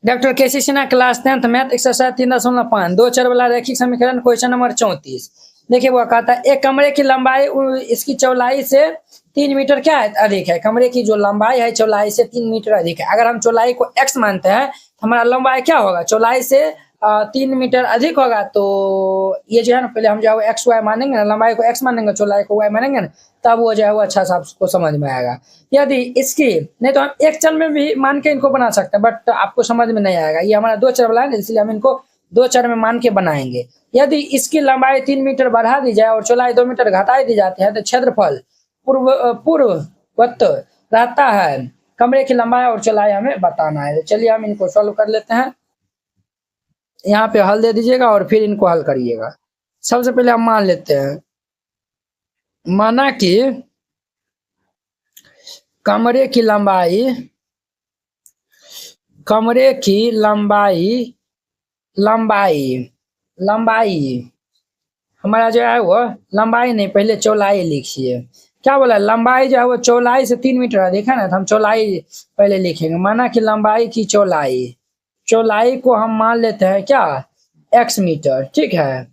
Doctor K C Sinha class 10th math exercise 3.5 दो चर वाला रैखिक समीकरण क्वेश्चन नंबर 34। देखिए वो कहता है एक कमरे की लंबाई इसकी चौड़ाई से 3 मीटर क्या है अधिक है। कमरे की जो लंबाई है चौड़ाई से 3 मीटर अधिक है। अगर हम चौड़ाई को x मानते हैं तो हमारा लंबाई क्या होगा, चौड़ाई से 3 मीटर अधिक होगा। तो ये जो है ना, पहले हम जो है एक्स वाई मानेंगे ना, लंबाई को x मानेंगे, चौड़ाई को y मानेंगे ना, तब वो जो है वो अच्छा सा आपको समझ में आएगा। यदि इसकी नहीं तो हम एक चर में भी मान के इनको बना सकते हैं, बट आपको समझ में नहीं आएगा। ये हमारा दो चर वाला है, इसलिए हम इनको दो चर में मान के बनाएंगे। यदि इसकी लंबाई 3 मीटर बढ़ा दी जाए और चौड़ाई 2 मीटर घटा दी जाती है तो क्षेत्रफल पूर्ववत रहता है। कमरे की लंबाई और चौड़ाई हमें बताना है। तो चलिए हम इनको सॉल्व कर लेते हैं। यहाँ पे हल दे दीजिएगा और फिर इनको हल करिएगा। सबसे पहले हम मान लेते हैं, माना कि कमरे की लंबाई हमारा जो है वो लंबाई नहीं, पहले चौड़ाई लिखिए। क्या बोला, लंबाई जो है वो चौड़ाई से 3 मीटर अधिक है ना, तो हम चौड़ाई पहले लिखेंगे। माना कि लंबाई की चौड़ाई को हम मान लेते हैं क्या, x मीटर, ठीक है।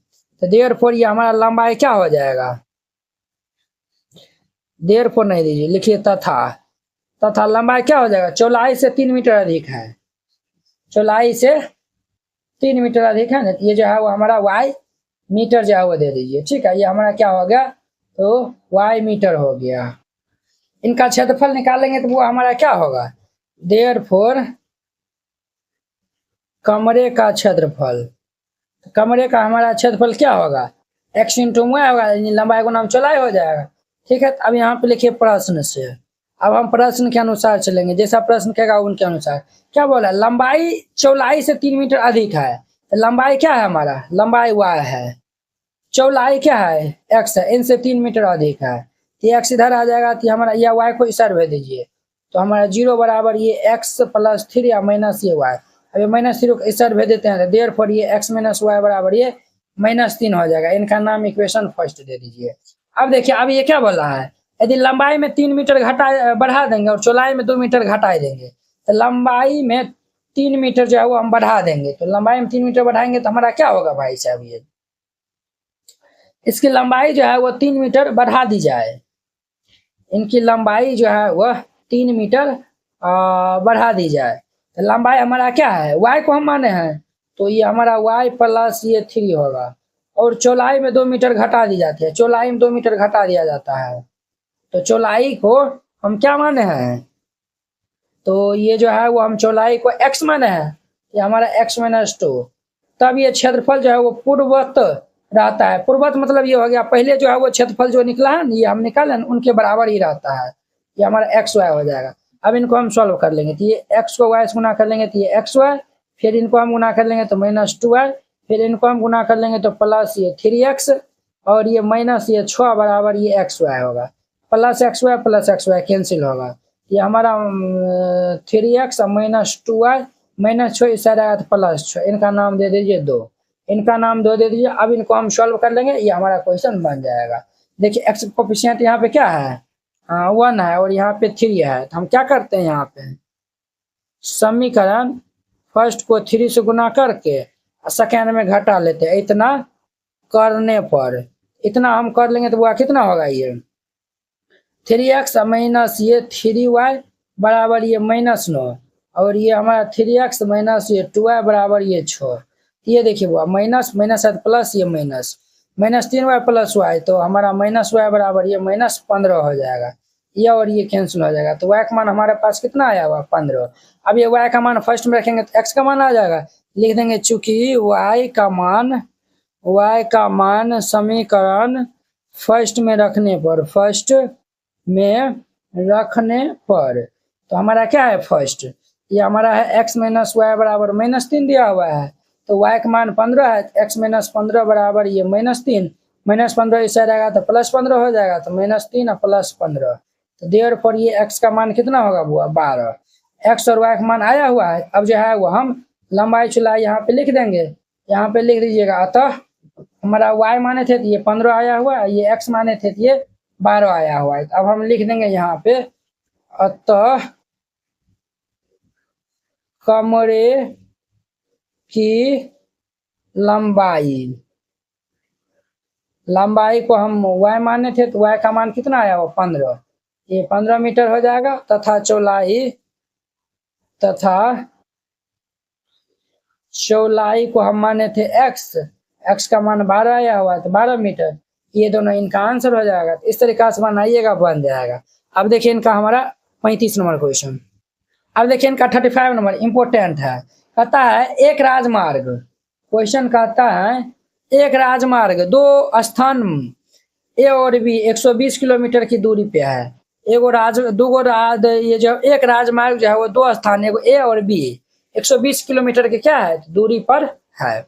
तो देयरफॉर ये हमारा लंबाई क्या हो जाएगा, देयरफॉर नहीं दीजिए, लिखिए तथा लंबाई क्या हो जाएगा, चौड़ाई से 3 मीटर अधिक है, चौड़ाई से 3 मीटर अधिक है ना। ये जो है वो हमारा y मीटर जो है वो दे दीजिए, ठीक है। ये हमारा क्या हो गया, तो y मीटर हो गया। इनका क्षेत्रफल निकालेंगे तो वो हमारा क्या होगा, देयरफॉर कमरे का क्षेत्रफल, कमरे का हमारा क्षेत्रफल क्या होगा, x इंटू वाई होगा, लंबाई को नाम चौड़ाई हो जाएगा, ठीक है। अब यहाँ पे लिखिए प्रश्न से। अब हम प्रश्न के अनुसार चलेंगे, जैसा प्रश्न कहेगा उनके अनुसार। क्या बोला, लंबाई चौड़ाई से 3 मीटर अधिक है, तो लंबाई क्या है हमारा, लंबाई y है, चौड़ाई क्या है x है, इनसे 3 मीटर अधिक है। तो x इधर आ जाएगा, तो हमारा यह y को इधर भेज दीजिए, तो हमारा 0 बराबर ये x प्लस 3 या माइनस ये y। अब ये माइनस 3 को इधर भेज देते हैं, तो देयरफॉर ये x माइनस वाई बराबर ये -3 हो जाएगा। इनका नाम इक्वेशन फर्स्ट दे दीजिए। अब देखिए, अब ये क्या बोल रहा है, यदि लंबाई में 3 मीटर बढ़ा देंगे और चौड़ाई में 2 मीटर घटा देंगे, तो लंबाई में 3 मीटर जो है वो हम बढ़ा देंगे। तो लंबाई में 3 मीटर बढ़ाएंगे तो हमारा क्या होगा भाई साहब, ये इसकी लंबाई जो है वो 3 मीटर बढ़ा दी जाए, इनकी लंबाई जो है वह 3 मीटर बढ़ा दी जाए। तो लंबाई हमारा क्या है, y को हम माने हैं, तो ये हमारा y प्लस ये 3 होगा। और चौड़ाई में 2 मीटर घटा दी जाती है, चौड़ाई में 2 मीटर घटा दिया जाता है, तो चौड़ाई को हम क्या माने हैं, तो ये जो है वो हम चौड़ाई को x माने हैं, ये हमारा x माइनस 2। तब ये क्षेत्रफल जो है वो पूर्ववत रहता है। पूर्ववत मतलब ये हो गया, पहले जो है वो क्षेत्रफल जो निकला है, ये हम निकाले ना, उनके बराबर ही रहता है। ये हमारा एक्स वाई हो जाएगा। अब इनको हम सॉल्व कर लेंगे, तो ये एक्स को वाई से गुना कर लेंगे तो ये एक्स वाई, फिर इनको हम गुना कर लेंगे तो -2y, फिर इनको हम गुना कर लेंगे तो प्लस ये 3x, और ये माइनस ये 6 बराबर ये एक्स वाई होगा। प्लस एक्स वाई कैंसिल होगा, ये हमारा 3x -2y -6 इस साइड आया तो +6, इनका नाम दे दीजिए 2, इनका नाम 2 दे दीजिए। अब इनको हम सॉल्व कर लेंगे, ये हमारा क्वेश्चन बन जाएगा। देखिए एक्स कोफिशिएंट यहाँ पे क्या है, 1 है, और यहाँ पे 3 है। तो हम क्या करते हैं, यहाँ पे समीकरण फर्स्ट को 3 से गुना करके सेकेंड में घटा लेते हैं। इतना करने पर, इतना हम कर लेंगे तो वह कितना होगा, ये 3x माइनस ये 3y बराबर ये -9, और ये हमारा 3x माइनस ये 2y बराबर ये 6। ये देखिए वो माइनस माइनस है प्लस, ये -3y प्लस y, तो हमारा -y बराबर ये -15 हो जाएगा। ये और ये कैंसिल हो जाएगा, तो y का मान हमारे पास कितना आया हुआ 15। अब ये y का मान फर्स्ट में रखेंगे तो x का मान आ जाएगा, लिख देंगे चूंकि y का मान समीकरण फर्स्ट में रखने पर, तो हमारा क्या है फर्स्ट, ये हमारा है x माइनस वाई बराबर -3 दिया हुआ है, तो y का मान 15 है, x माइनस 15 बराबर ये -3, -15 इस साइड आएगा तो +15 हो जाएगा, तो -3 और +15, तो देयरफॉर ये x का मान कितना होगा वो 12। x और y का मान आया हुआ है। अब जो है वो हम लंबाई चौड़ाई यहाँ पे लिख देंगे, यहाँ पे लिख दीजिएगा। अतः हमारा y माने थे तो ये 15 आया हुआ है, ये x माने थे तो ये 12 आया हुआ है। अब हम लिख देंगे यहाँ पे, अतः कमरे की लंबाई, लंबाई को हम y माने थे तो y का मान कितना आया, वो 15, ये 15 मीटर हो जाएगा। तथा चौलाई को हम माने थे x का मान 12 आया हुआ है तो 12 मीटर, ये दोनों इनका आंसर हो जाएगा। तो इस तरीका से बनाइएगा, बन जाएगा। अब देखिए इनका हमारा 35 नंबर क्वेश्चन। अब देखिए इनका 35 नंबर इम्पोर्टेंट है। कहता है एक राजमार्ग, क्वेश्चन कहता है एक राजमार्ग दो स्थान ए और बी 120 किलोमीटर की दूरी पे है। ये जो एक राजमार्ग जो है वो दो स्थान, एगो ए और बी 120 किलोमीटर के क्या है दूरी पर है।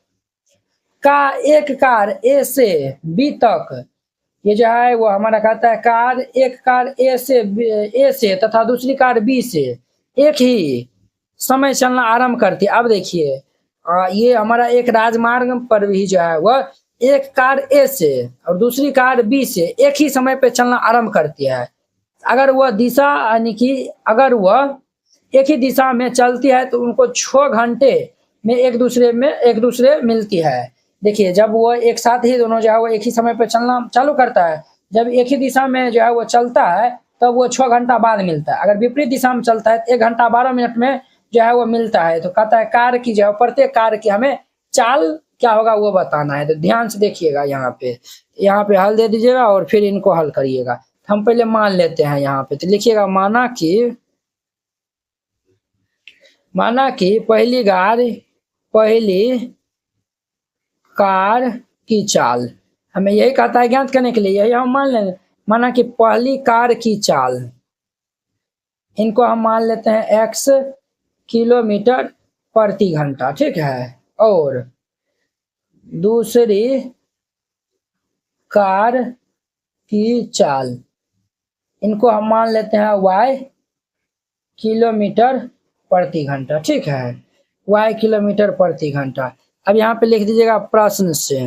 का एक कार ए से बी तक, ये जो है वो हमारा कहता है एक कार ए से तथा दूसरी कार बी से एक ही समय चलना आरंभ करती है। अब देखिए ये हमारा एक राजमार्ग पर भी जो है वह एक कार ए से और दूसरी कार बी से एक ही समय पे चलना आरंभ करती है। अगर वह दिशा यानी कि अगर वह एक ही दिशा में चलती है तो उनको 6 घंटे में एक दूसरे मिलती है। देखिए जब वो एक साथ ही दोनों जो है वो एक ही समय पे चलना चालू करता है, जब एक ही दिशा में जो है वो चलता है तब वो 6 घंटा बाद मिलता है। अगर विपरीत दिशा में चलता है तो 1 घंटा 12 मिनट में जो है वो मिलता है। तो कहता है कार की जो है प्रत्येक कार की हमें चाल क्या होगा वो बताना है। तो ध्यान से देखिएगा, यहाँ पे हल दे दीजिएगा और फिर इनको हल करिएगा। हम पहले मान लेते हैं यहाँ पे, तो लिखिएगा माना कि पहली कार की चाल, हमें यही कहता है ज्ञात करने के लिए, यही हम मान लेंगे। माना कि पहली कार की चाल, इनको हम मान लेते हैं x किलोमीटर प्रति घंटा, ठीक है। और दूसरी कार की चाल, इनको हम मान लेते हैं y किलोमीटर प्रति घंटा, ठीक है, y किलोमीटर प्रति घंटा। अब यहाँ पे लिख दीजिएगा प्रश्न से।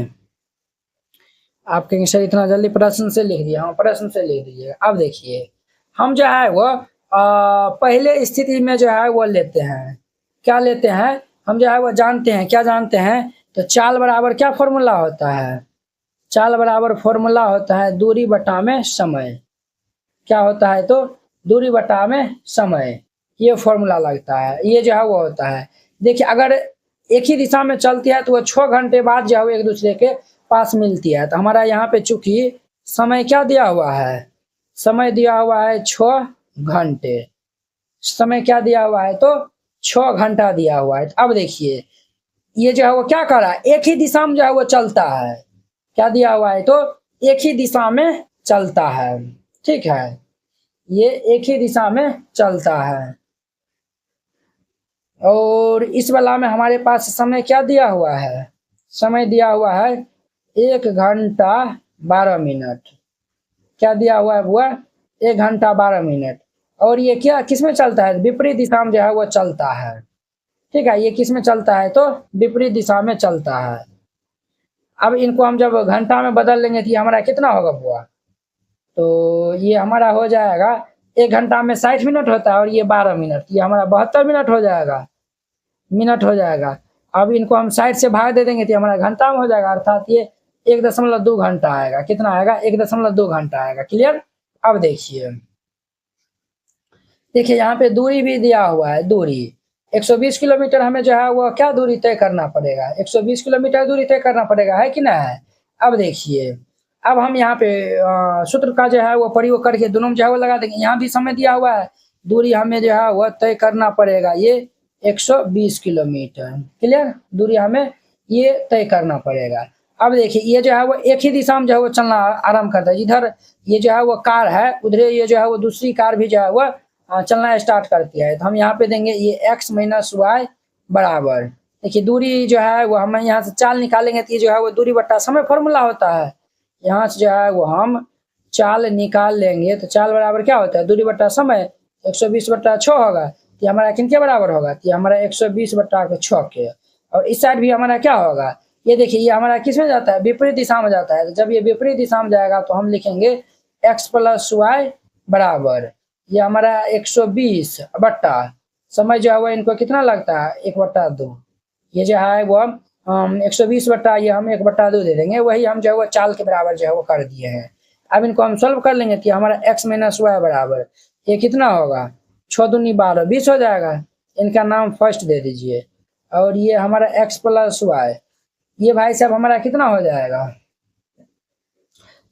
आप कहेंगे सर इतना जल्दी प्रश्न से लिख दिया, हाँ प्रश्न से लिख दीजिएगा। अब देखिए हम जो है वो पहले स्थिति में जो है वो लेते हैं, क्या लेते हैं हम जो है वो जानते हैं, क्या जानते हैं, तो चाल बराबर क्या फॉर्मूला होता है, चाल बराबर फॉर्मूला होता है दूरी बटा में समय। क्या होता है, तो दूरी बटा में समय, ये फॉर्मूला लगता है, ये जो है वो होता है। देखिए अगर एक ही दिशा में चलती है तो वह 6 घंटे बाद जो है वो एक दूसरे के पास मिलती है। तो हमारा यहाँ पे चूंकि समय क्या दिया हुआ है, समय दिया हुआ है 6 घंटे, समय क्या दिया हुआ है, तो 6 घंटा दिया हुआ है। तो अब देखिए ये जो है वो क्या कर रहा है, एक ही दिशा में जो है वो चलता है, क्या दिया हुआ है, तो एक ही दिशा में चलता है, ठीक है, ये एक ही दिशा में चलता है। और इस वाला में हमारे पास समय क्या दिया हुआ है, समय दिया हुआ है 1 घंटा 12 मिनट, क्या दिया हुआ है वो 1 घंटा 12 मिनट। और ये क्या किस में चलता है, विपरीत दिशा में जो है वो चलता है, ठीक है, ये किस में चलता है, तो विपरीत दिशा में चलता है। अब इनको हम जब घंटा में बदल लेंगे तो ये हमारा कितना होगा बुआ, तो ये हमारा हो जाएगा 1 घंटा में 60 मिनट होता है और ये 12 मिनट, ये हमारा 72 मिनट हो जाएगा। अब इनको हम 60 से भाग दे देंगे तो हमारा घंटा में हो जाएगा, अर्थात ये 1.2 घंटा आएगा। कितना आएगा, 1.2 घंटा आएगा। क्लियर। अब देखिए यहाँ पे दूरी भी दिया हुआ है, दूरी 120 किलोमीटर हमें जो है वो क्या दूरी तय करना पड़ेगा, 120 किलोमीटर दूरी तय करना पड़ेगा, है कि ना है। अब देखिए अब हम यहाँ पे सूत्र का जो है वो प्रयोग करके दोनों में जो है वो लगा देंगे। यहाँ भी समय दिया हुआ है, दूरी हमें जो है वो तय करना पड़ेगा, ये 120 किलोमीटर। क्लियर, दूरी हमें ये तय करना पड़ेगा। अब देखिए ये जो है वो एक ही दिशा में जो है वो चलना आरंभ करता है, जिधर ये जो है वो कार है उधर ये जो है वो दूसरी कार भी जो है वो चलना स्टार्ट करती है। तो हम यहाँ पे देंगे ये x माइनस वाई बराबर, देखिए दूरी जो है वो हम यहाँ से चाल निकालेंगे तो ये जो है वो दूरी बट्टा समय फॉर्मूला होता है। यहाँ से जो है वो हम चाल निकाल लेंगे तो चाल बराबर क्या होता है, दूरी बट्टा समय, 120/6 होगा, तो हमारा किनके बराबर होगा, तो हमारा 120/6 के। और इस साइड भी हमारा क्या होगा, ये देखिए ये हमारा किस में जाता है, विपरीत दिशा में जाता है। तो जब ये विपरीत दिशा में जाएगा तो हम लिखेंगे x + y बराबर, ये हमारा 120/6 समय जो है वो इनको कितना लगता है 1/2। ये जो है वो 120 बट्टा ये हम 1/2 दे देंगे, वही हम जो है वो चाल के बराबर जो है वो कर दिए हैं। अब इनको हम सॉल्व कर लेंगे कि हमारा x माइनस वाई बराबर ये कितना होगा 6 दूनी 12 20 हो जाएगा। इनका नाम फर्स्ट दे दीजिए। और ये हमारा x प्लस वाई ये भाई साहब हमारा कितना हो जाएगा,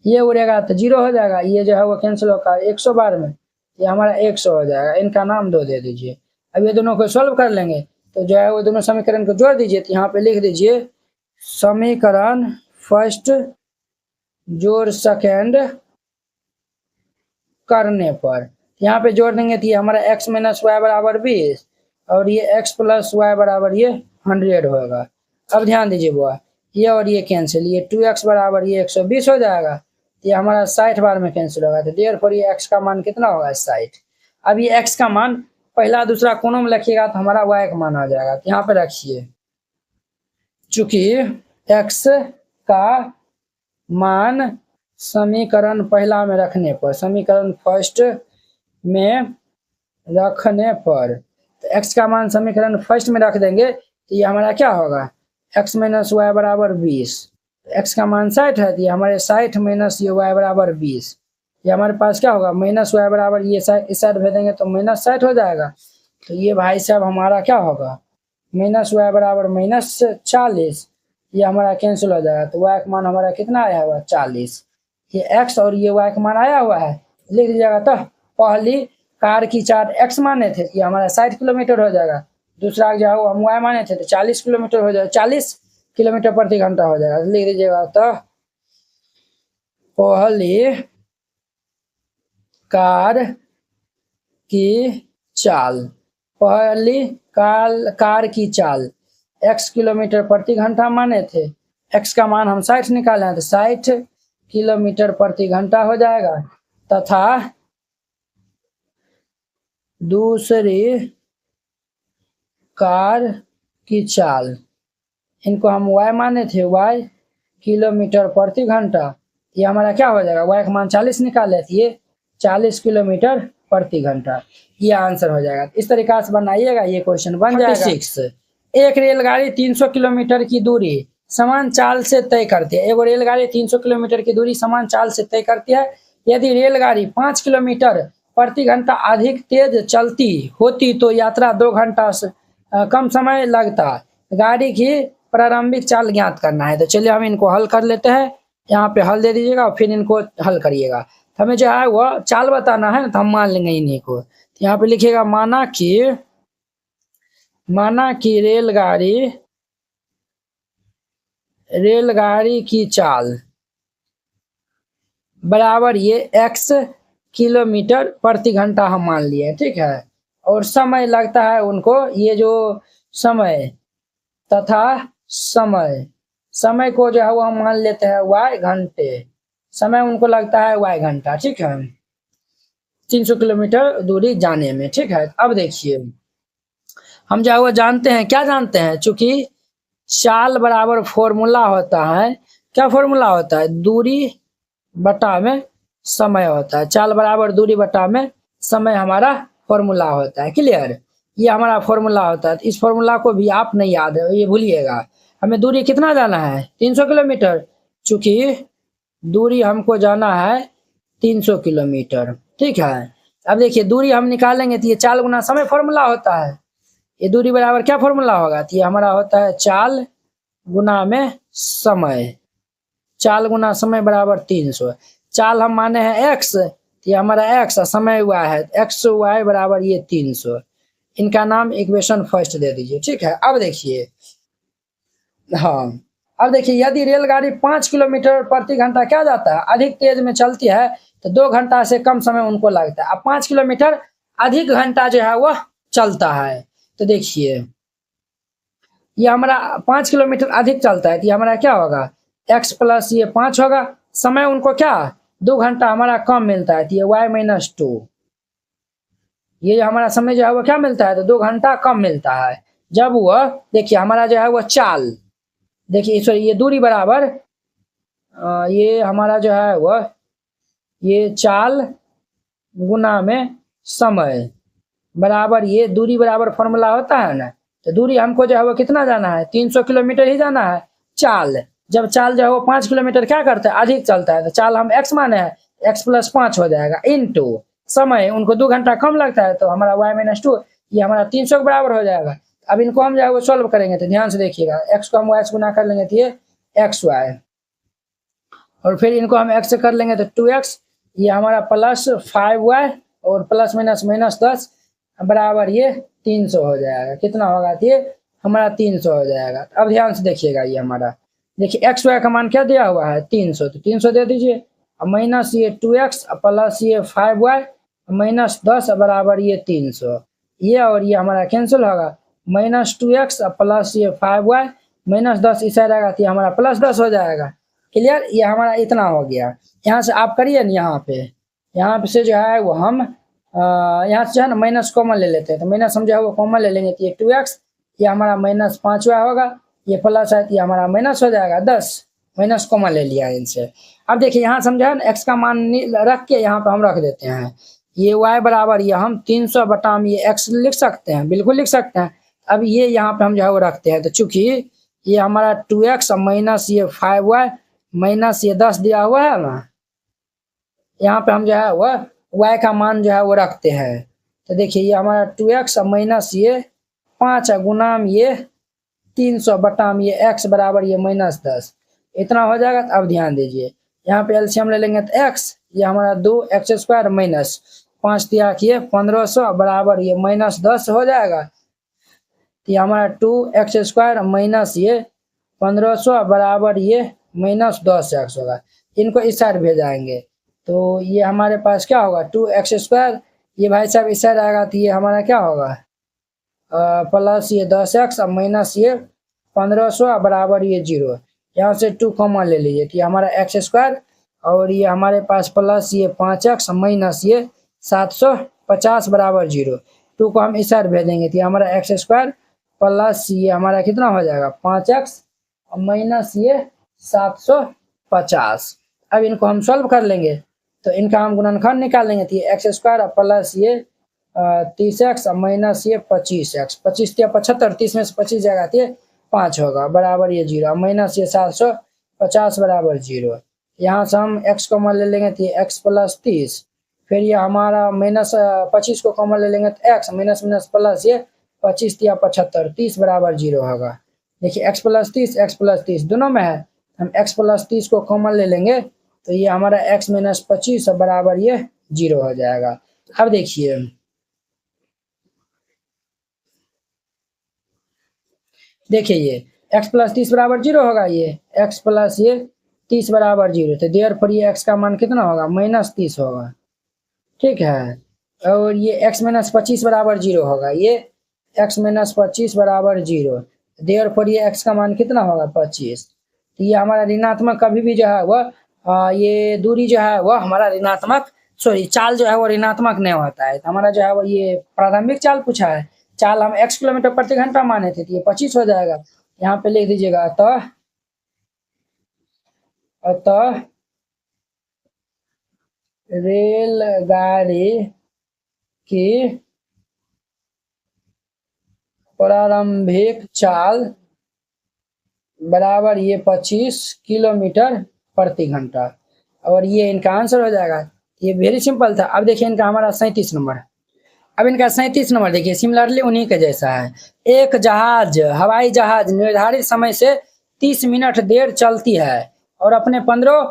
ये उड़ेगा तो 0 हो जाएगा, ये जो है वो कैंसिल होगा 112 में, ये हमारा 100 हो जाएगा। इनका नाम 2 दे दीजिए। अब ये दोनों को सॉल्व कर लेंगे तो जो है वो दोनों समीकरण को जोड़ दीजिए। तो यहाँ पे लिख दीजिए समीकरण फर्स्ट जोड़ सेकेंड करने पर, यहाँ पे जोड़ देंगे तो ये हमारा x माइनस वाई बराबर 20 और ये x प्लस वाई बराबर ये 100 होगा। अब ध्यान दीजिए बुआ, ये और ये कैंसिल, ये 2x बराबर ये 120 हो जाएगा, ये हमारा 60 बार में कैंसिल होगा। तो देयरफॉर ये x का मान कितना होगा 60। अब ये x का मान पहला दूसरा कोनों में रखिएगा तो हमारा y का मान आ जाएगा। तो यहाँ पे रखिए, चूंकि x का मान समीकरण पहला में रखने पर, समीकरण फर्स्ट में रखने पर, तो x का मान समीकरण फर्स्ट में रख देंगे तो ये हमारा क्या होगा x माइनस वाई बराबर 20। तो x का मान 60 है तो ये हमारे 60 माइनस ये y बराबर 20, ये हमारे पास क्या होगा माइनस वाई बराबर ये इस साइड भेज देंगे तो माइनस 60 हो जाएगा। तो ये भाई साहब हमारा क्या होगा माइनस वाई बराबर माइनस 40, ये हमारा कैंसिल हो जाएगा। तो y का मान हमारा कितना आया हुआ 40, ये x और ये y का मान आया हुआ है, लिख दीजिएगा। तो पहली कार की चाल x माने थे ये हमारा 60 किलोमीटर हो जाएगा, दूसरा जो है हम y माने थे तो 40 किलोमीटर हो जाएगा, 40 किलोमीटर प्रति घंटा हो जाएगा। लिख दीजिएगा तो पहली कार की चाल, पहली कार की चाल x किलोमीटर प्रति घंटा माने थे, x का मान हम 60 निकाले हैं तो 60 किलोमीटर प्रति घंटा हो जाएगा। तथा दूसरी कार की चाल, इनको हम y माने थे, y किलोमीटर प्रति घंटा, ये हमारा क्या हो जाएगा y का मान 40 निकाले थे, ये 40 किलोमीटर प्रति घंटा, ये आंसर हो जाएगा। इस तरीका से बनाइएगा, ये क्वेश्चन बन जाएगा। 36 एक रेलगाड़ी 300 किलोमीटर की दूरी समान चाल से तय करती है। एगो रेलगाड़ी 300 किलोमीटर की दूरी समान चाल से तय करती है। यदि रेलगाड़ी 5 किलोमीटर प्रति घंटा अधिक तेज चलती होती तो यात्रा 2 घंटा से कम समय लगता। गाड़ी की प्रारंभिक चाल ज्ञात करना है। तो चलिए हम इनको हल कर लेते हैं। यहाँ पे हल दे दीजिएगा और फिर इनको हल करिएगा। हमें जो है वो चाल बताना है ना, तो हम मान लेंगे इन्हीं को। तो यहाँ पे लिखिएगा माना कि रेलगाड़ी की चाल बराबर ये x किलोमीटर प्रति घंटा हम मान लिए, ठीक है। और समय लगता है उनको, ये जो समय तथा समय को जो है वो हम मान लेते हैं y घंटे, समय उनको लगता है y घंटा, ठीक है, 300 किलोमीटर दूरी जाने में, ठीक है। अब देखिए हम जो है वो जानते हैं, क्या जानते हैं, चूंकि चाल बराबर फॉर्मूला होता है, क्या फॉर्मूला होता है, दूरी बटा में समय होता है। चाल बराबर दूरी बटा में समय हमारा फॉर्मूला होता है। क्लियर, ये हमारा फॉर्मूला होता है। इस फॉर्मूला को भी आप नहीं याद है, ये भूलिएगा। हमें दूरी कितना जाना है 300 किलोमीटर, चूंकि दूरी हमको जाना है 300 किलोमीटर, ठीक है। अब देखिए दूरी हम निकालेंगे तो ये चाल गुना समय फॉर्मूला होता है। ये दूरी बराबर क्या फॉर्मूला होगा, तो ये हमारा होता है चाल गुना में समय, चाल गुना समय बराबर 300। चाल हम माने हैं x, ये हमारा x है, समय y है, x y बराबर ये 300। इनका नाम इक्वेशन फर्स्ट दे दीजिए, ठीक है। अब देखिए हाँ, अब देखिए यदि रेलगाड़ी 5 किलोमीटर प्रति घंटा क्या जाता है अधिक तेज में चलती है तो 2 घंटा से कम समय उनको लगता है। अब 5 किलोमीटर अधिक घंटा जो है वो चलता है, तो देखिए ये हमारा 5 किलोमीटर अधिक चलता है तो ये हमारा क्या होगा x प्लस ये 5 होगा। समय उनको क्या 2 घंटा हमारा कम मिलता है तो ये y माइनस 2, ये हमारा समय जो है वो क्या मिलता है तो 2 घंटा कम मिलता है। जब वह देखिए हमारा जो है वो चाल, देखिए सॉरी ये दूरी बराबर ये हमारा जो है वह ये चाल गुना में समय, बराबर ये दूरी बराबर फॉर्मूला होता है ना, तो दूरी हमको जो है वो कितना जाना है, 300 किलोमीटर ही जाना है। चाल, जब चाल जो है वो 5 किलोमीटर क्या करता है, अधिक चलता है, तो चाल हम x माने हैं, x प्लस 5 हो जाएगा, इनटू समय, उनको 2 घंटा कम लगता है, तो हमारा y माइनस 2 ये हमारा 300 के बराबर हो जाएगा। अब इनको हम जो है वो सॉल्व करेंगे, तो ध्यान से देखिएगा, x को हम y से गुना कर लेंगे तो ये xy, और फिर इनको हम x से कर लेंगे तो 2x, ये हमारा प्लस 5y, और प्लस माइनस माइनस 10 बराबर ये 300 हो जाएगा। कितना होगा, ये हमारा 300 हो जाएगा। अब ध्यान से देखिएगा, ये हमारा देखिए एक्स वाई का मान क्या दिया हुआ है, 300, तो 300 दे दीजिए, अब माइनस ये 2x प्लस ये 5y माइनस 10 बराबर ये 300, ये और ये हमारा कैंसिल होगा, माइनस 2x प्लस ये 5y माइनस 10 इस साइड आएगा तो ये हमारा प्लस 10 हो जाएगा। क्लियर, ये हमारा इतना हो गया। यहाँ से आप करिए ना, यहाँ पे से जो है वो हम यहाँ से जो है ना माइनस कॉमन ले लेते हैं, तो माइनस हम जो है वो कॉमन ले लेंगे, तो ये 2x ये हमारा माइनस 5y होगा, ये प्लस है तो ये हमारा माइनस हो जाएगा 10, माइनस कॉमन ले लिया इनसे। अब देखिए यहाँ समझा है ना, एक्स का मान रख के यहाँ पे हम रख देते हैं, ये y बराबर ये हम 300 बटा में ये x लिख सकते हैं, बिल्कुल लिख सकते हैं। अब ये यहाँ पे हम जो है वो रखते हैं, तो चूंकि ये हमारा 2x माइनस ये 5y माइनस ये 10 दिया हुआ है ना, यहाँ पे हम जो है वह y का मान जो है वो रखते हैं, तो देखिए ये हमारा 2x माइनस ये 5 गुनाम ये 300 बटा में ये x बराबर ये माइनस 10, इतना हो जाएगा। तो अब ध्यान दीजिए, यहाँ पे एलसीएम ले लेंगे तो x ये हमारा 2x² माइनस 5 दिया कि 1500 बराबर ये माइनस 10 हो जाएगा, तो ये हमारा 2x² माइनस ये 1500 बराबर ये माइनस 10x होगा। इनको इस साइड भेजाएंगे तो ये हमारे पास क्या होगा, 2x², ये भाई साहब इस साइड आएगा तो ये हमारा क्या होगा प्लस ये 10x माइनस ये 1500 बराबर ये 0, यहाँ से 2 कॉमन ले लीजिए, तो ये हमारा x², और ये हमारे पास प्लस ये 5x माइनस ये 750 बराबर 0, 2 को हम इस साइड भेजेंगे तो ये हमारा x² प्लस ये हमारा कितना हो जाएगा 5x माइनस ये 750। अब इनको हम सॉल्व कर लेंगे, तो इनका हम गुणनखंड निकालेंगे, तो ये x² प्लस ये 30x माइनस ये 25x, 25 या 75, 30 में से 25 जाएगा तो ये 5 होगा बराबर ये 0, माइनस ये 750 बराबर 0, यहाँ से हम x कॉमन ले लेंगे तो ये x प्लस 30, फिर ये हमारा माइनस 25 को कॉमन ले लेंगे तो x माइनस माइनस प्लस ये 25 या 75, 30 बराबर 0 होगा। देखिए x प्लस 30 दोनों में है, हम x प्लस 30 को कॉमन ले लेंगे तो ये हमारा x माइनस 25 बराबर ये 0 हो जाएगा। अब देखिए ये x प्लस 30 बराबर 0 होगा, ये x प्लस ये 30 बराबर 0, तो देयर पर ये x का मान कितना होगा माइनस 30 होगा, ठीक है, और ये x माइनस 25 बराबर 0 होगा, ये x माइनस 25 बराबर 0, देयर पर ये x का मान कितना होगा 25, तो ये हमारा ऋणात्मक कभी भी जो है वह ये दूरी जो है वह हमारा ऋणात्मक, सॉरी चाल जो है वो ऋणात्मक नहीं होता है, तो हमारा जो है वो ये प्रारंभिक चाल पूछा है, चाल हम x किलोमीटर प्रति घंटा माने थे, तो ये 25 हो जाएगा, यहाँ पे लिख दीजिएगा, अतः रेलगाड़ी की प्रारंभिक चाल बराबर ये 25 किलोमीटर प्रति घंटा, और ये इनका आंसर हो जाएगा। ये वेरी सिंपल था। अब देखिए इनका हमारा 37 नंबर, अब इनका 37 नंबर देखिए सिमिलरली उन्हीं के जैसा है, एक जहाज हवाई जहाज निर्धारित समय से 30 मिनट देर चलती है और अपने 15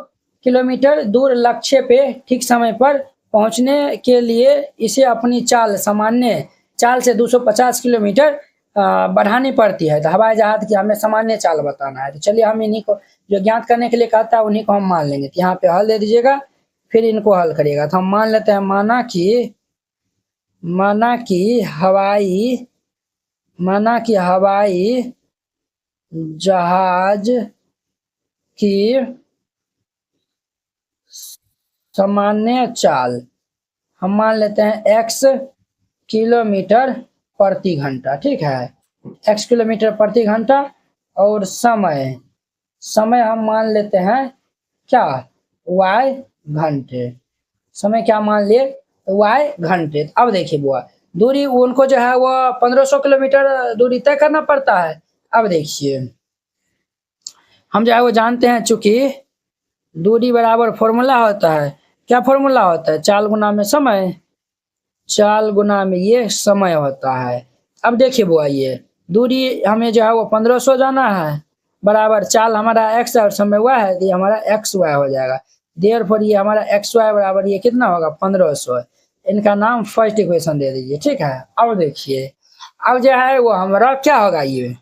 किलोमीटर दूर लक्ष्य पे ठीक समय पर पहुंचने के लिए इसे अपनी चाल सामान्य चाल से 250 किलोमीटर बढ़ानी पड़ती है। तो हवाई जहाज की हमें सामान्य चाल बताना है, तो चलिए हम इन्हीं को जो ज्ञात करने के लिए कहता है उन्हीं को हम मान लेंगे, तो यहाँ पे हल दे दीजिएगा, फिर इनको हल करिएगा। तो हम मान लेते हैं माना कि हवाई जहाज की सामान्य चाल हम मान लेते हैं x किलोमीटर प्रति घंटा, ठीक है, x किलोमीटर प्रति घंटा, और समय हम मान लेते हैं क्या y घंटे, समय क्या मान लिए y घंटे। अब देखिए बुआ दूरी उनको जो है वो 1500 किलोमीटर दूरी तय करना पड़ता है। अब देखिए हम जो है वो जानते हैं, चूंकि दूरी बराबर फॉर्मूला होता है, क्या फॉर्मूला होता है, चाल गुना में समय, चाल गुना में ये समय होता है। अब देखिए बुआ, ये दूरी हमें जो है वो 1500 जाना है, बराबर चाल हमारा x है और समय y है, तो ये हमारा एक्स वाई हो जाएगा। देयरफॉर ये हमारा एक्स वाई बराबर ये कितना होगा, 1500। इनका नाम फर्स्ट इक्वेशन दे दीजिए, ठीक है। अब देखिए अब जो है वो हमारा क्या होगा ये,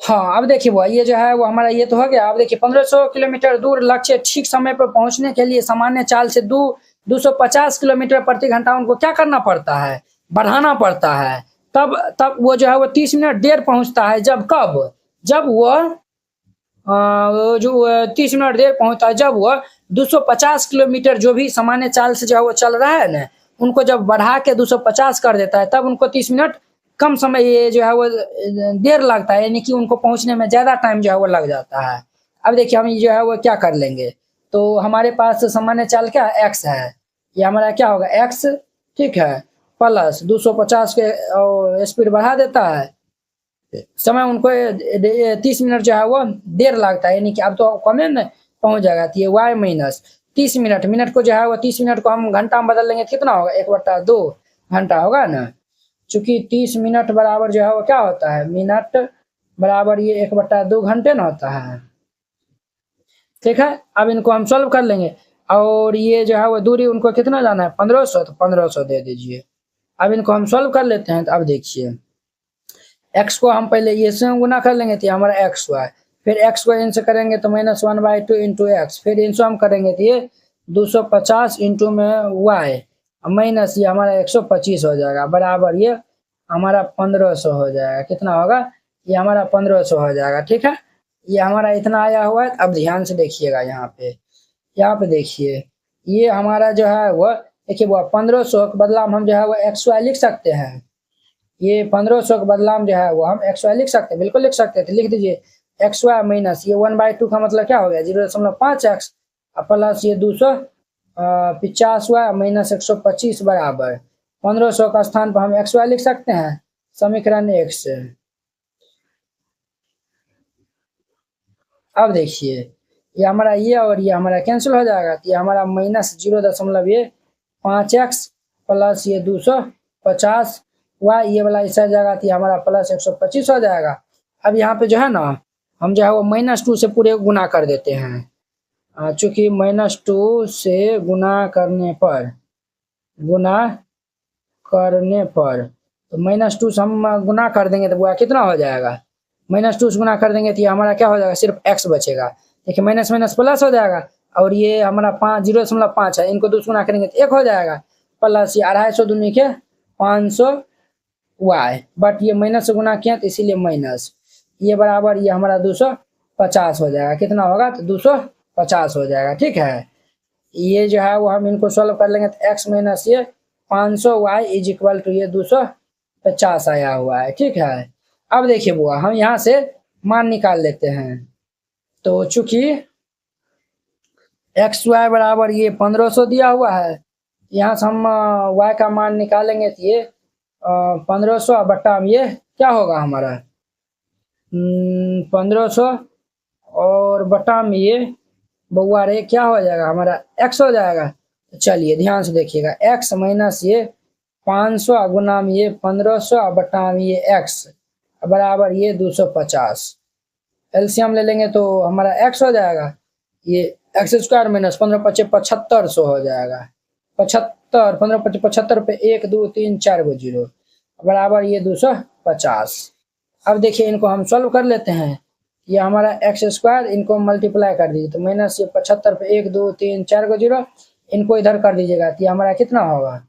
हाँ अब देखिए वो ये जो है वो हमारा ये तो हो गया। अब देखिए 1500 किलोमीटर दूर लक्ष्य ठीक समय पर पहुंचने के लिए सामान्य चाल से 250 किलोमीटर प्रति घंटा उनको क्या करना पड़ता है, बढ़ाना पड़ता है। तब वो जो है वो 30 मिनट देर पहुंचता है। जब कब, जब वो जो 30 मिनट देर पहुंचता है जब वो 250 किलोमीटर जो भी सामान्य चाल से जो है वो चल रहा है ना, उनको जब बढ़ा के 250 कर देता है, तब उनको 30 मिनट कम समय ये जो है वो देर लगता है, यानी कि उनको पहुंचने में ज़्यादा टाइम जो है वो लग जाता है। अब देखिए हम जो है वो क्या कर लेंगे, तो हमारे पास सामान्य चाल क्या एक्स है, ये हमारा क्या होगा एक्स, ठीक है, प्लस 250 के स्पीड बढ़ा देता है, समय उनको 30 मिनट जो है वो देर लगता है, यानी कि अब तो कमे में पहुंच जाएगा। तो ये वाई माइनस 30 मिनट, मिनट को जो है वो 30 मिनट को हम घंटा में बदल लेंगे, कितना होगा 1/2 घंटा होगा ना। चूंकि 30 मिनट बराबर जो है वो क्या होता है, मिनट बराबर ये 1/2 घंटे ना होता है, ठीक है। अब इनको हम सॉल्व कर लेंगे, और ये जो है वो दूरी उनको कितना जाना है 1500, तो 1500 दे दीजिए। अब इनको हम सॉल्व कर लेते हैं। तो अब देखिए x को हम पहले ये से गुना कर लेंगे, तो हमारा एक्स वाई, फिर x को इनसे करेंगे तो -1/2 इंटू एक्स, फिर इनसे हम करेंगे तो ये 250 इंटू में y माइनस ये हमारा 125 हो जाएगा, बराबर ये हमारा 1500 हो जाएगा। कितना होगा, ये हमारा 1500 हो जाएगा, ठीक है। ये हमारा इतना आया हुआ है। अब ध्यान से देखिएगा यहाँ पे देखिए, ये हमारा जो है वो देखिए वो 1500 के बदला हम जो है वो एक्स वाई लिख सकते हैं। ये 1500 के बदलाव जो है वो हम एक्स वाई लिख सकते हैं, बिल्कुल लिख सकते हैं। तो लिख दीजिए एक्स वाई माइनस ये 1/2 का मतलब क्या हो गया 0.5x प्लस ये 250 वाई माइनस 125 बराबर 1500 का स्थान पर हम एक्स वाई लिख सकते हैं, समीकरण 1 से। अब देखिए ये हमारा ये और ये हमारा कैंसिल हो जाएगा, तो ये हमारा -0.5x प्लस ये 250 वाई, ये वाला इस जाएगा, तो ये हमारा प्लस 125 हो जाएगा। अब यहाँ पे जो है ना हम जो है वो -2 से पूरे गुना कर देते हैं, चूंकि -2 से गुना करने पर तो -2 से हम गुना कर देंगे तो वो कितना हो जाएगा, -2 से गुना कर देंगे तो ये हमारा क्या हो जाएगा, सिर्फ x बचेगा। देखिए माइनस माइनस प्लस हो जाएगा, और ये हमारा 0.5 है, इनको 2 से गुना करेंगे तो 1 हो जाएगा, प्लस ये 250 दूनी के 500 वाई, बट ये माइनस से गुना किया तो इसीलिए माइनस, ये बराबर ये हमारा 250 हो जाएगा। कितना होगा, तो 250 हो जाएगा, ठीक है। ये जो है वो हम इनको सॉल्व कर लेंगे तो x माइनस ये 500 वाई इज इक्वल टू ये 250 आया हुआ है, ठीक है। अब देखिए बुआ हम यहाँ से मान निकाल लेते हैं, तो चूंकि एक्स वाई बराबर ये 1500 दिया हुआ है, यहाँ से हम y का मान निकालेंगे तो ये 1500 बट्टा में ये क्या होगा हमारा 1500 और बट्टा में ये बउआ रे क्या हो जाएगा हमारा x हो जाएगा। तो चलिए ध्यान से देखिएगा, x माइनस ये 500 गुना में ये 1500 बट्टा में ये x बराबर ये 250, एलसीएम ले लेंगे तो हमारा x हो जाएगा, ये एक्स स्क्वायर माइनस 15×5 7500 हो जाएगा, 75 15×5 75 पे 1 2 3 4 गो जीरो बराबर ये 250। अब देखिए इनको हम सॉल्व कर लेते हैं, ये हमारा एक्स स्क्वायर इनको मल्टीप्लाई कर दीजिए तो माइनस ये 75 पे 1 2 3 4 गो जीरो, इनको इधर कर दीजिएगा तो ये हमारा कितना होगा,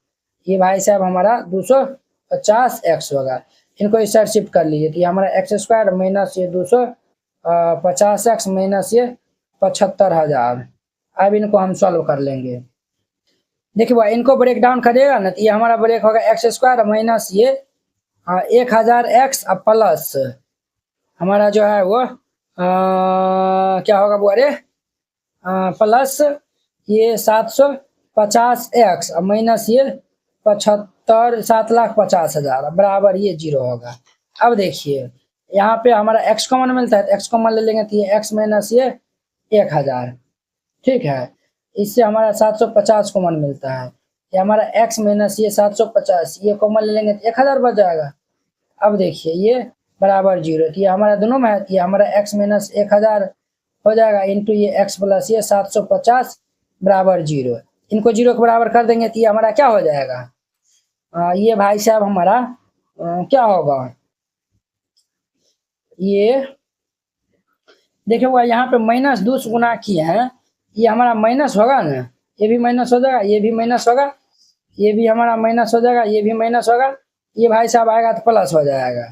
ये भाई साहब हमारा 250 एक्स होगा। इनको इस साइड शिफ्ट कर लीजिए तो ये हमारा एक्स स्क्वायर माइनस ये 250 एक्स माइनस ये 75,000। अब इनको हम सॉल्व कर लेंगे। देखिए भाई इनको ब्रेक डाउन करिएगा ना तो ये हमारा ब्रेक होगा एक्स स्क्वायर माइनस ये 1000 एक्स प्लस हमारा जो है वो क्या होगा वो अरे प्लस ये 750 एक्स माइनस ये 75 7,50,000 बराबर ये 0 होगा। अब देखिए यहाँ पे हमारा x कॉमन मिलता है, तो x कॉमन ले लेंगे तो ये x माइनस ये 1,000, ठीक है। इससे हमारा 750 कॉमन मिलता है, ये हमारा x माइनस ये 750, ये कॉमन ले लेंगे तो 1,000 बच जाएगा। अब देखिए ये बराबर 0, तो ये हमारा दोनों में है, ये हमारा x माइनस 1,000 हो जाएगा इंटू ये x प्लस ये 750 बराबर 0। इनको 0 के बराबर कर देंगे तो ये हमारा क्या हो जाएगा, ये भाई साहब हमारा क्या होगा, ये देखिए वो यहाँ पे माइनस 2 से गुना किए हैं, ये हमारा माइनस होगा ना, ये भी माइनस हो जाएगा, ये भी माइनस होगा, ये भी हमारा माइनस हो जाएगा, ये भी माइनस होगा, ये भाई साहब आएगा तो प्लस हो जाएगा,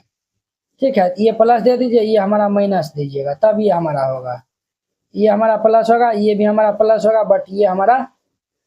ठीक है। ये प्लस दे दीजिए, ये हमारा माइनस दीजिएगा, तब ये हमारा होगा, ये हमारा प्लस होगा, ये भी हमारा प्लस होगा, बट ये हमारा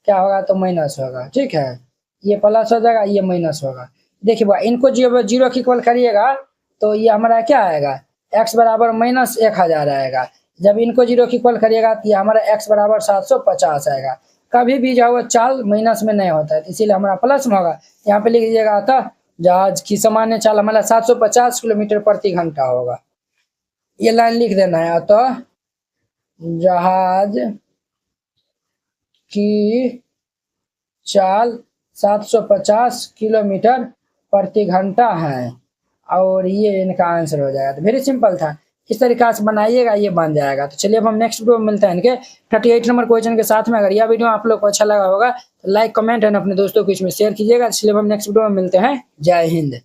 क्या होगा तो माइनस होगा, ठीक है। ये प्लस हो जाएगा, ये माइनस होगा। देखिए भाई इनको 0 की इक्वल करिएगा तो ये हमारा क्या आएगा, x बराबर माइनस 1,000 आएगा। जब इनको 0 की इक्वल करिएगा तो ये हमारा x बराबर 750 आएगा। कभी भी जो है चाल माइनस में नहीं होता है, इसीलिए हमारा प्लस में होगा। यहाँ पे लिख दीजिएगा अतः जहाज की सामान्य चाल हमारा 750 किलोमीटर प्रति घंटा होगा, ये लाइन लिख देना है। अतः जहाज की चाल 750 किलोमीटर प्रति घंटा है, और ये इनका आंसर हो जाएगा। तो वेरी सिंपल था, इस तरीका से बनाइएगा, ये बन जाएगा। तो चलिए अब हम नेक्स्ट वीडियो में मिलते हैं इनके 38 नंबर क्वेश्चन के साथ में। अगर यह वीडियो आप लोग को अच्छा लगा होगा तो लाइक कमेंट एंड अपने दोस्तों को इसमें शेयर कीजिएगा। चलिए अब हम नेक्स्ट वीडियो में मिलते हैं। जय Hind.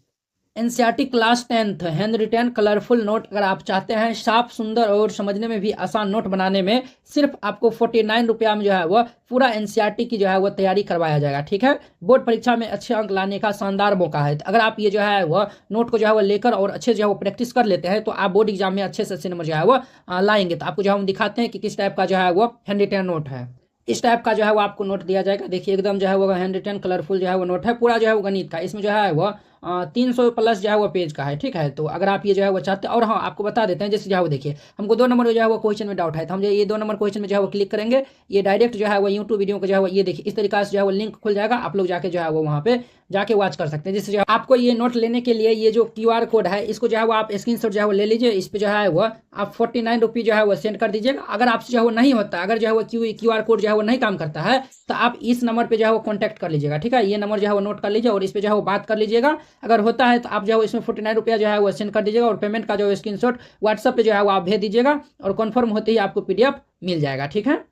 NCERT class 10th hand retain colourful note अगर आप चाहते हैं साफ सुंदर और समझने में भी आसान नोट बनाने में, सिर्फ आपको 49 रुपया में जो है वह पूरा एनसीईआरटी की जो है वह तैयारी करवाया जाएगा, ठीक है। बोर्ड परीक्षा में अच्छे अंक लाने का शानदार मौका है। तो अगर आप ये जो है वह नोट को जो है वह लेकर और अच्छे जो है वो प्रैक्टिस कर लेते हैं तो आप बोर्ड एग्जाम में अच्छे से अच्छे नंबर जो है वह लाएंगे। तो आपको जो है हम दिखाते हैं कि किस टाइप का जो है वो हैंड रिटेन नोट है। इस टाइप का जो है वो आपको नोट दिया जाएगा। देखिए एकदम जो है वो हैंड रिटेन कलरफुल जो है वो नोट है, पूरा जो है वो गणित का। इसमें जो है वो 300 प्लस जो है वो पेज का है, ठीक है। तो अगर आप ये जो है वो चाहते हैं, और हाँ आपको बता देते हैं जैसे जो है वो देखिए हमको 2 नंबर जो है वो क्वेश्चन में डाउट है, तो हम जो ये 2 नंबर क्वेश्चन में जो है वो क्लिक करेंगे, ये डायरेक्ट जो है वो यूट्यूब वीडियो को जो है वो ये देखिए इस तरीके से जो है वो लिंक खुल जाएगा। आप लोग जाके जो है वो वहाँ पे जाके वॉच कर सकते हैं। जिससे जो है आपको ये नोट लेने के लिए ये जो QR कोड है इसको जो है वो आप स्क्रीनशॉट जो है वो ले लीजिए। इस पर जो है वो आप 49 रुपीज़ जो है वो सेंड कर दीजिएगा। अगर आपसे जो है वो नहीं होता, अगर जो है वो QR कोड जो है वो नहीं काम करता है तो आप इस नंबर पे जो है वो कॉन्टैक्ट कर लीजिएगा, ठीक है। ये नंबर जो है वो नोट कर लीजिए और इस पर जो है वो बात कर लीजिएगा। अगर होता है तो आप जो है इसमें 49 रुपया जो है वो सेंड कर दीजिएगा और पेमेंट का जो स्क्रीनशॉट व्हाट्सएप पे जो है वो आप भेज दीजिएगा और कन्फर्म होते ही आपको PDF मिल जाएगा, ठीक है।